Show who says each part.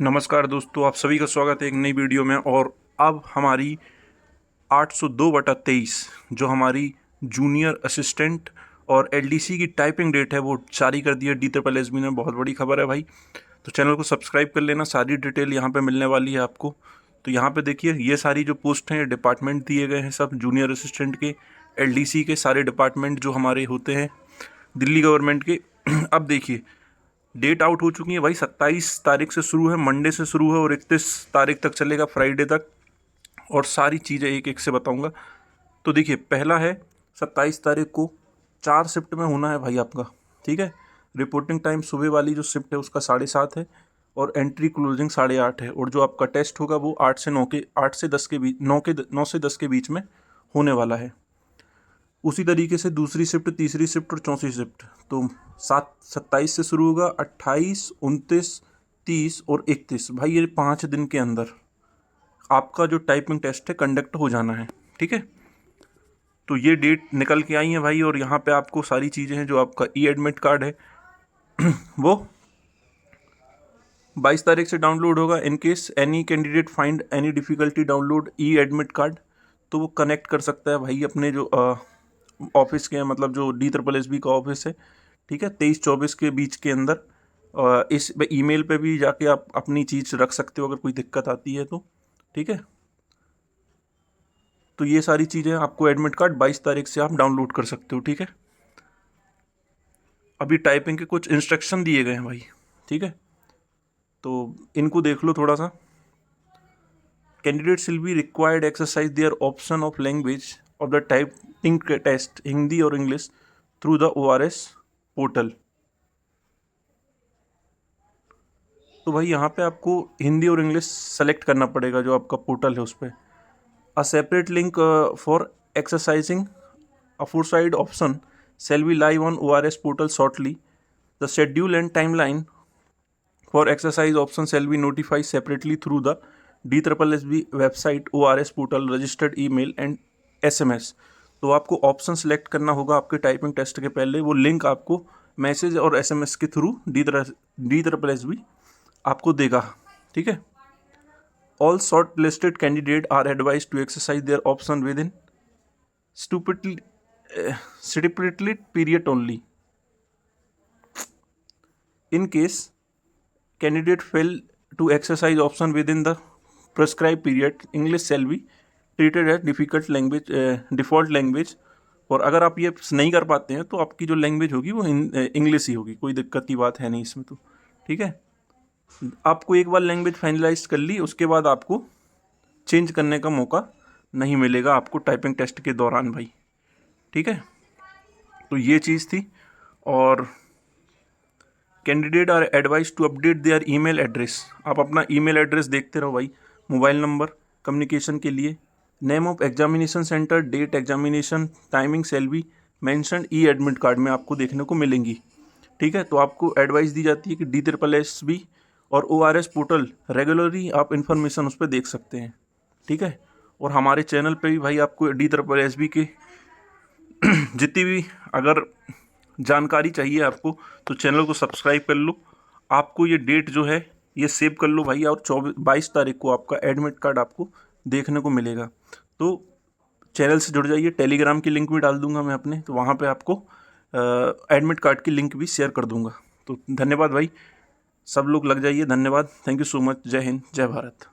Speaker 1: नमस्कार दोस्तों, आप सभी का स्वागत है एक नई वीडियो में। और अब हमारी 802/23 जो हमारी जूनियर असिस्टेंट और एलडीसी की टाइपिंग डेट है वो जारी कर दी है DSSB ने। बहुत बड़ी खबर है भाई, तो चैनल को सब्सक्राइब कर लेना। सारी डिटेल यहाँ पे मिलने वाली है आपको। तो यहाँ पे देखिए, ये सारी जो पोस्ट हैं ये डिपार्टमेंट दिए गए हैं, सब जूनियर असिस्टेंट के, एलडीसी के सारे डिपार्टमेंट जो हमारे होते हैं दिल्ली गवर्नमेंट के। अब देखिए, डेट आउट हो चुकी है भाई। 27 तारीख से शुरू है, मंडे से शुरू है और 31 तारीख तक चलेगा, फ्राइडे तक। और सारी चीज़ें एक एक से बताऊंगा। तो देखिए, पहला है 27 तारीख को 4 शिफ्ट में होना है भाई आपका, ठीक है। रिपोर्टिंग टाइम सुबह वाली जो शिफ्ट है उसका 7:30 है और एंट्री क्लोजिंग 8:30 है। और जो आपका टेस्ट होगा वो 8 से 10 के बीच, 9 से 10 के बीच में होने वाला है। उसी तरीके से दूसरी शिफ्ट, तीसरी शिफ्ट और चौथी शिफ्ट तो 27 से शुरू होगा, 28, 29, 30 और 31। भाई ये 5 दिन के अंदर आपका जो टाइपिंग टेस्ट है कंडक्ट हो जाना है, ठीक है। तो ये डेट निकल के आई है भाई। और यहाँ पे आपको सारी चीज़ें हैं। जो आपका ई एडमिट कार्ड है वो 22 तारीख से डाउनलोड होगा। In case any candidate find any difficulty download E admit card, तो वो कनेक्ट कर सकता है भाई अपने जो ऑफिस के, मतलब जो DSSB का ऑफिस है, ठीक है। 23-24 के बीच के अंदर इस ईमेल पे भी जाके आप अपनी चीज़ रख सकते हो अगर कोई दिक्कत आती है तो, ठीक है। तो ये सारी चीज़ें आपको एडमिट कार्ड 22 तारीख से आप डाउनलोड कर सकते हो, ठीक है। अभी टाइपिंग के कुछ इंस्ट्रक्शन दिए गए हैं भाई, ठीक है। तो इनको देख लो थोड़ा सा। Candidates will be required exercise their option of language of the typing test Hindi और English through the ORS portal. तो भाई यहाँ पे आपको हिंदी और इंग्लिश सेलेक्ट करना पड़ेगा जो आपका पोर्टल है उस पर। A separate link for exercising aforesaid option shall be live on ORS portal shortly. The schedule and timeline for exercise option shall be notified separately through the DSSB website, ORS portal, registered email and SMS। तो आपको option select करना होगा आपके typing test के पहले। वो link आपको message और SMS के थ्रू DSSB आपको देगा, ठीक है। All shortlisted candidate are advise to exercise their option within stipulated period only. In case candidate fail to exercise option within the prescribed period, English shall be treated as difficult language, default language। और अगर आप ये नहीं कर पाते हैं तो आपकी जो लैंग्वेज होगी वो इंग्लिश ही होगी। कोई दिक्कत की बात है नहीं इसमें तो, ठीक है। आपको एक बार लैंग्वेज फाइनलाइज कर ली, उसके बाद आपको चेंज करने का मौका नहीं मिलेगा आपको टाइपिंग टेस्ट के दौरान भाई, ठीक है। तो ये चीज़ थी। और candidate are advise to update their email address. आप अपना ईमेल एड्रेस देखते रहो भाई। मोबाइल नंबर कम्युनिकेशन के लिए, name of examination centre, date examination, timing shall be mention e admit card में आपको देखने को मिलेंगी, ठीक है। तो आपको एडवाइस दी जाती है कि DSSB और ORS पोर्टल रेगुलरली आप इन्फॉर्मेशन उस पर देख सकते हैं, ठीक है। और हमारे चैनल पे भी भाई आपको DSSB के जितनी भी अगर जानकारी चाहिए आपको तो चैनल को सब्सक्राइब कर लो। आपको ये डेट जो है ये सेव कर लो भाई। और 22 तारीख को आपका एडमिट कार्ड आपको देखने को मिलेगा। तो चैनल से जुड़ जाइए। टेलीग्राम की लिंक भी डाल दूंगा मैं अपने, तो वहाँ पे आपको एडमिट कार्ड की लिंक भी शेयर कर दूंगा। तो धन्यवाद भाई, सब लोग लग जाइए। धन्यवाद, थैंक यू सो मच। जय हिंद, जय भारत।